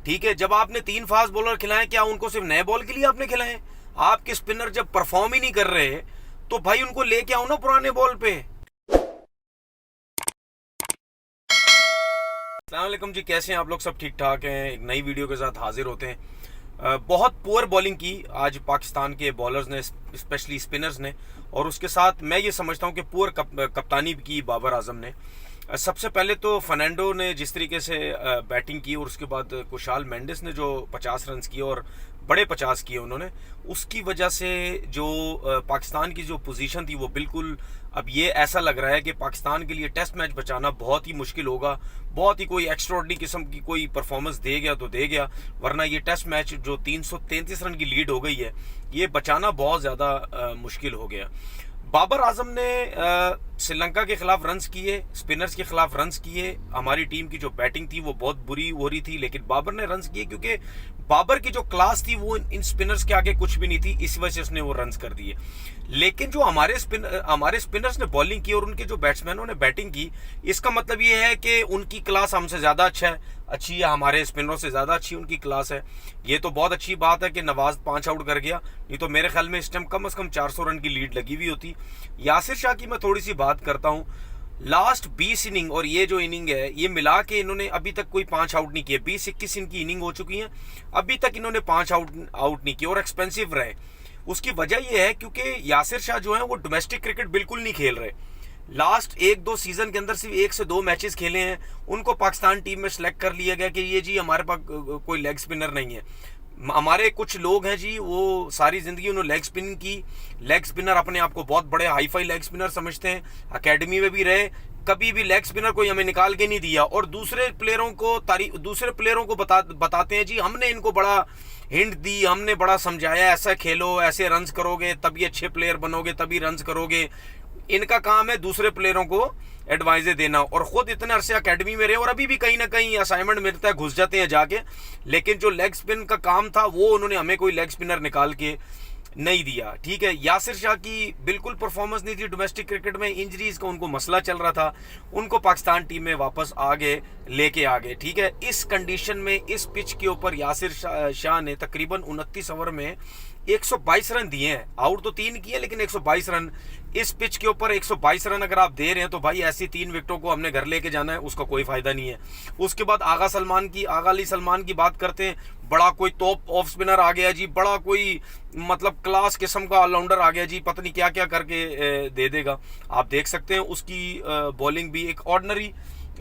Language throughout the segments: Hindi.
ठीक है, जब आपने 3 फास्ट बॉलर खिलाए, क्या उनको सिर्फ नए बॉल के लिए आपने खिलाए? आपके स्पिनर जब परफॉर्म ही नहीं कर रहे तो भाई उनको लेके आओ ना पुराने बॉल पे। अस्सलाम वालेकुम जी, कैसे हैं आप लोग? सब ठीक ठाक हैं। एक नई वीडियो के साथ हाजिर होते हैं। बहुत पुअर बॉलिंग की आज पाकिस्तान के बॉलर्स ने, स्पेशली स्पिनर्स ने, और उसके साथ मैं ये समझता हूँ कि पुअर कप्तानी की बाबर आजम ने। सबसे पहले तो फर्नांडो ने जिस तरीके से बैटिंग की, और उसके बाद कुशाल मेंडिस ने जो 50 रन किए और बड़े 50 किए उन्होंने, उसकी वजह से जो पाकिस्तान की जो पोजीशन थी वो बिल्कुल, अब ये ऐसा लग रहा है कि पाकिस्तान के लिए टेस्ट मैच बचाना बहुत ही मुश्किल होगा। बहुत ही कोई एक्स्ट्राऑर्डिनरी किस्म की कोई परफॉर्मेंस दे गया तो दे गया, वरना ये टेस्ट मैच जो 333 रन की लीड हो गई है, ये बचाना बहुत ज़्यादा मुश्किल हो गया। बाबर आजम ने श्रीलंका के खिलाफ रन्स किए, स्पिनर्स के खिलाफ रन्स किए। हमारी टीम की जो बैटिंग थी वो बहुत बुरी हो रही थी, लेकिन बाबर ने रन्स किए क्योंकि बाबर की जो क्लास थी वो इन स्पिनर्स के आगे कुछ भी नहीं थी, इस वजह से उसने वो रन्स कर दिए। लेकिन जो हमारे स्पिनर्स ने बॉलिंग की और उनके जो बैट्समैनों ने बैटिंग की, इसका मतलब ये है कि उनकी क्लास हमसे ज़्यादा अच्छी है, हमारे स्पिनरों से ज़्यादा अच्छी उनकी क्लास है। ये तो बहुत अच्छी बात है कि नवाज 5 आउट कर गया, नहीं तो मेरे ख्याल में इस टाइम कम से कम 400 रन की लीड लगी हुई होती। यासिर शाह की मैं थोड़ी सी बात करता हूँ। लास्ट 20 इनिंग और ये जो इनिंग है, ये मिला के इन्होंने अभी तक कोई 5 आउट नहीं किए। 20-21 इनकी इनिंग हो चुकी है, अभी तक इन्होंने 5 आउट नहीं किए और एक्सपेंसिव रहे। उसकी वजह यह है क्योंकि यासिर शाह जो है वो डोमेस्टिक क्रिकेट बिल्कुल नहीं खेल रहे। लास्ट 1-2 सीजन के अंदर सिर्फ 1 से 2 मैचेस खेले हैं, उनको पाकिस्तान टीम में सेलेक्ट कर लिया गया कि ये जी हमारे पास कोई लेग स्पिनर नहीं है। हमारे कुछ लोग हैं जी, वो सारी जिंदगी उन्होंने लेग स्पिन की। लेग स्पिनर अपने आप को बहुत बड़े हाई फाई लेग स्पिनर समझते हैं, अकेडमी में भी रहे, कभी भी लेग स्पिनर कोई हमें निकाल के नहीं दिया, और दूसरे प्लेयरों को बताते हैं जी हमने इनको बड़ा हिंट दी, हमने बड़ा समझाया, ऐसा खेलो, ऐसे रन्स करोगे तभी अच्छे प्लेयर बनोगे, तभी रन्स करोगे। इनका काम है दूसरे प्लेयरों को एडवाइजें देना, और खुद इतने अरसे अकेडमी में रहे और अभी भी कहीं ना कहीं असाइनमेंट मिलता है, घुस जाते हैं जाके। लेकिन जो लेग स्पिन का काम था वो उन्होंने हमें कोई लेग स्पिनर निकाल के नहीं दिया। ठीक है, यासिर शाह की बिल्कुल परफॉर्मेंस नहीं थी डोमेस्टिक क्रिकेट में, इंजरीज का उनको मसला चल रहा था, उनको पाकिस्तान टीम में वापस लेके आ गए। ठीक है, इस कंडीशन में इस पिच के ऊपर यासिर शाह ने तकरीबन 29 ओवर में 122 रन दिए हैं। आउट तो 3 किए, लेकिन 122 रन इस पिच के ऊपर 122 रन अगर आप दे रहे हैं तो भाई ऐसी 3 विकेटों को हमने घर लेके जाना है, उसका कोई फायदा नहीं है। उसके बाद आगा अली सलमान की बात करते हैं। बड़ा कोई टॉप ऑफ स्पिनर आ गया जी, बड़ा कोई मतलब क्लास किस्म का ऑलराउंडर आ गया जी, पता नहीं क्या क्या करके दे देगा। आप देख सकते हैं उसकी बॉलिंग भी एक ऑर्डिनरी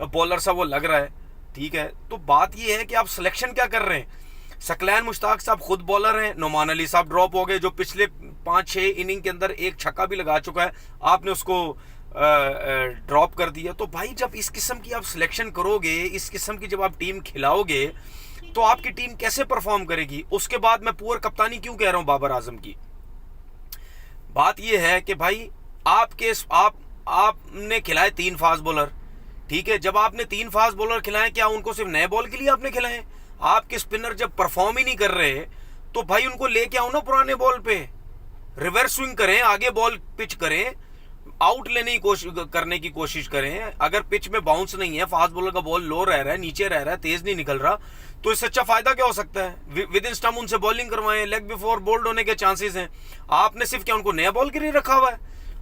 बॉलर सा वो लग रहा है। ठीक है, तो बात ये है कि आप सिलेक्शन क्या कर रहे हैं। सकलैन मुश्ताक साहब खुद बॉलर हैं, नोमान अली साहब ड्रॉप हो गए, जो पिछले 5-6 इनिंग के अंदर एक छक्का भी लगा चुका है, आपने उसको ड्रॉप कर दिया। तो भाई जब इस किस्म की आप सिलेक्शन करोगे, इस किस्म की जब आप टीम खिलाओगे, तो आपकी टीम कैसे परफॉर्म करेगी। उसके बाद मैं पुअर कप्तानी क्यों कह रहा हूं बाबर आजम की, बात यह है कि भाई आपने खिलाए 3 फास्ट बॉलर। ठीक है, जब आपने 3 फास्ट बॉलर खिलाए, क्या उनको सिर्फ नए बॉल के लिए आपने खिलाए? आपके स्पिनर जब परफॉर्म ही नहीं कर रहे तो भाई उनको लेके आओ ना पुराने बॉल पे, रिवर्स स्विंग करें, आगे बॉल पिच करें, आउट करने की कोशिश करें। अगर पिच में बाउंस नहीं है, फास्ट बॉलर का बॉल लो रह रहा है, नीचे रह रहा है, तेज नहीं निकल रहा, तो इससे अच्छा फायदा क्या हो सकता है? विद इन स्टंप उनसे बॉलिंग करवाएं, लेग बिफोर बोल्ड होने के चांसेस हैं। आपने सिर्फ क्या उनको नया बॉल के लिए रखा हुआ है?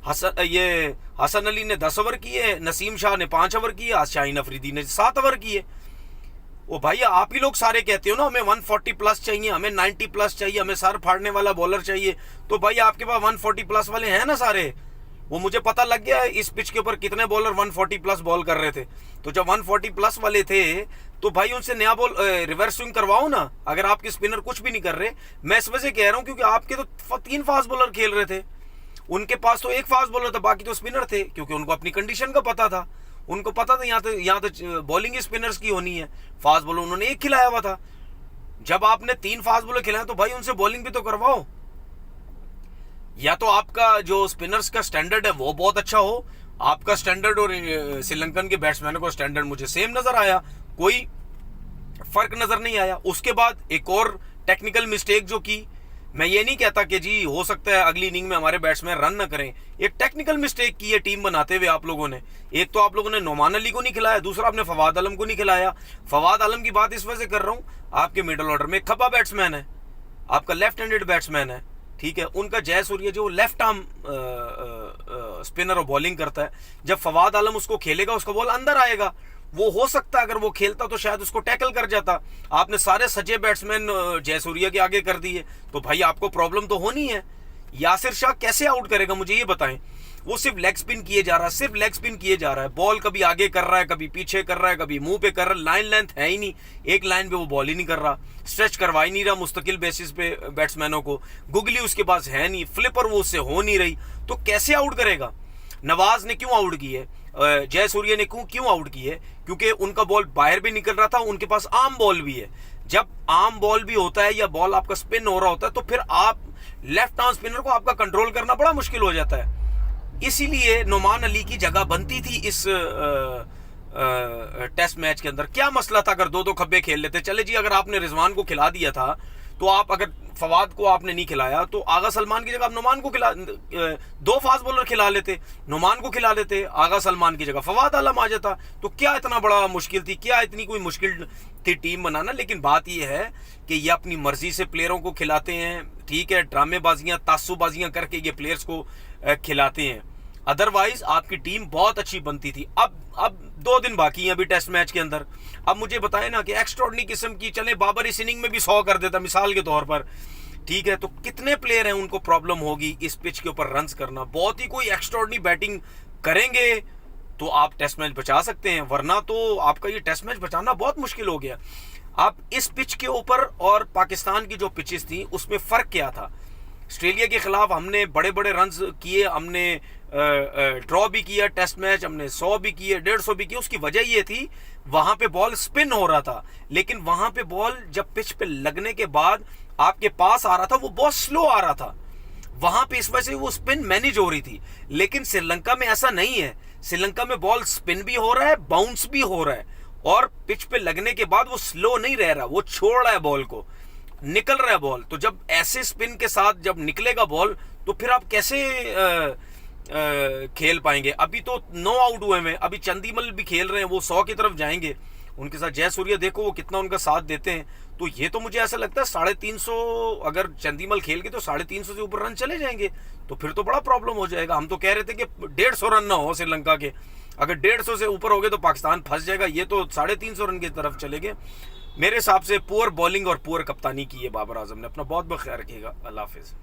हसन अली ने 10 ओवर किए, नसीम शाह ने 5 ओवर किए, शाहीन अफरीदी ने 7 ओवर किए। ओ भाई आप ही लोग सारे कहते हो ना हमें 140 प्लस चाहिए, हमें 90 प्लस चाहिए, हमें सर फाड़ने वाला बॉलर चाहिए। तो भाई आपके पास 140 प्लस वाले हैं ना सारे। वो मुझे पता लग गया इस पिच के ऊपर कितने बॉलर 140 प्लस बॉल कर रहे थे। तो जब 140 प्लस वाले थे तो भाई उनसे नया बॉल रिवर्स स्विंग करवाओ ना, अगर आपके स्पिनर कुछ भी नहीं कर रहे। मैं इस वजह कह रहा हूं क्योंकि आपके तो 3 फास्ट बॉलर खेल रहे थे, उनके पास तो 1 फास्ट बॉलर था, बाकी तो स्पिनर थे, क्योंकि उनको अपनी कंडीशन का पता था। उनको पता था यहाँ तो बॉलिंग स्पिनर्स की होनी है, फास्ट बॉलर उन्होंने 1 खिलाया हुआ था। जब आपने 3 फास्ट बॉलर खिलाए तो भाई उनसे बॉलिंग भी तो करवाओ। या तो आपका जो स्पिनर्स का स्टैंडर्ड है वो बहुत अच्छा हो, आपका स्टैंडर्ड और श्रीलंकन के बैट्समैनों का स्टैंडर्ड मुझे सेम नजर आया, कोई फर्क नजर नहीं आया। उसके बाद एक और टेक्निकल मिस्टेक जो की, मैं ये नहीं कहता कि जी हो सकता है अगली इनिंग में हमारे बैट्समैन रन ना करें। एक टेक्निकल मिस्टेक की है टीम बनाते हुए आप लोगों ने। एक तो आप लोगों ने नोमान अली को नहीं खिलाया, दूसरा आपने फवाद आलम को नहीं खिलाया। फवाद आलम की बात इस वजह से कर रहा हूं, आपके मिडल ऑर्डर में खब्बा बैट्समैन है, आपका लेफ्ट हैंडेड बैट्समैन है, ठीक है। उनका जयसूर्या जो लेफ्ट आर्म स्पिनर और बॉलिंग करता है, जब फवाद आलम उसको खेलेगा उसका बॉल अंदर आएगा। वो हो सकता है अगर वो खेलता तो शायद उसको टैकल कर जाता। आपने सारे सच्चे बैट्समैन जयसूर्या के आगे कर दिए, तो भाई आपको प्रॉब्लम तो होनी है। यासिर शाह कैसे आउट करेगा मुझे ये बताएं। वो सिर्फ लेग स्पिन किए जा रहा है, सिर्फ लेग स्पिन किए जा रहा है। बॉल कभी आगे कर रहा है, कभी पीछे कर रहा है, कभी मुंह पे कर रहा है। लाइन लेंथ है ही नहीं, एक लाइन पे वो बॉल ही नहीं कर रहा, स्ट्रेच करवा ही नहीं रहा मुस्तकिल बेसिस पे बैट्समैनों को। गुगली उसके पास है नहीं, फ्लिपर वो उससे हो नहीं रही, तो कैसे आउट करेगा। नवाज ने क्यों आउट की है, जयसूर्या ने क्यों आउट की है, क्योंकि उनका बॉल बाहर भी निकल रहा था, उनके पास आर्म बॉल भी है। जब आर्म बॉल भी होता है या बॉल आपका स्पिन हो रहा होता है तो फिर आप लेफ्ट आर्म स्पिनर को आपका कंट्रोल करना बड़ा मुश्किल हो जाता है। इसीलिए नोमान अली की जगह बनती थी इस टेस्ट मैच के अंदर। क्या मसला था अगर 2-2 खब्बे खेल लेते। चले जी अगर आपने रिजवान को खिला दिया था तो आप, अगर फवाद को आपने नहीं खिलाया तो आगा सलमान की जगह आप नोमान को खिला, 2 फास्ट बॉलर खिला लेते, नोमान को खिला देते, आगा सलमान की जगह फवाद आलम आ जाता। तो क्या इतना बड़ा मुश्किल थी, क्या इतनी कोई मुश्किल थी टीम बनाना। लेकिन बात यह है कि ये अपनी मर्जी से प्लेयरों को खिलाते हैं, ठीक है, ड्रामेबाजियां तासुबाजियां करके ये प्लेयर्स को खिलाते हैं। अदरवाइज आपकी टीम बहुत अच्छी बनती थी। अब 2 दिन बाकी हैं अभी टेस्ट मैच के अंदर। अब मुझे बताएं ना कि एक्स्ट्राऑर्डिनरी किस्म की, चले बाबर इस इनिंग में भी 100 कर देता मिसाल के तौर पर, ठीक है, तो कितने प्लेयर हैं उनको प्रॉब्लम होगी इस पिच के ऊपर रन्स करना। बहुत ही कोई एक्स्ट्राऑर्डिनरी बैटिंग करेंगे तो आप टेस्ट मैच बचा सकते हैं, वरना तो आपका ये टेस्ट मैच बचाना बहुत मुश्किल हो गया। अब इस पिच के ऊपर और पाकिस्तान की जो पिचेस थी उसमें फर्क क्या था। ऑस्ट्रेलिया के खिलाफ हमने बड़े बड़े रन्स किए, हमने ड्रॉ भी किया टेस्ट मैच, हमने 100 भी किए, 150 भी किए। उसकी वजह ये थी वहां पे बॉल स्पिन हो रहा था, लेकिन वहां पे बॉल जब पिच पे लगने के बाद आपके पास आ रहा था वो बहुत स्लो आ रहा था वहां पे, इस वजह से वो स्पिन मैनेज हो रही थी। लेकिन श्रीलंका में ऐसा नहीं है। श्रीलंका में बॉल स्पिन भी हो रहा है, बाउंस भी हो रहा है, और पिच पे लगने के बाद वो स्लो नहीं रह रहा, वो छोड़ रहा है बॉल को, निकल रहा है बॉल। तो जब ऐसे स्पिन के साथ जब निकलेगा बॉल तो फिर आप कैसे खेल पाएंगे। अभी तो 9 आउट हुए हैं, अभी चंदीमल भी खेल रहे हैं, वो 100 की तरफ जाएंगे। उनके साथ जयसूर्या देखो वो कितना उनका साथ देते हैं। तो ये तो मुझे ऐसा लगता है 350, अगर चंदीमल खेल के तो 350 से ऊपर रन चले जाएंगे, तो फिर तो बड़ा प्रॉब्लम हो जाएगा। हम तो कह रहे थे कि 150 रन ना हो श्रीलंका के, अगर 150 से ऊपर हो गए तो पाकिस्तान फंस जाएगा। ये तो 350 रन की तरफ चले गए। मेरे हिसाब से पुअर बॉलिंग और पुअर कप्तानी की है बाबर आजम ने। अपना बहुत बहुत ख्याल रखिएगा। अल्लाह हाफिज़।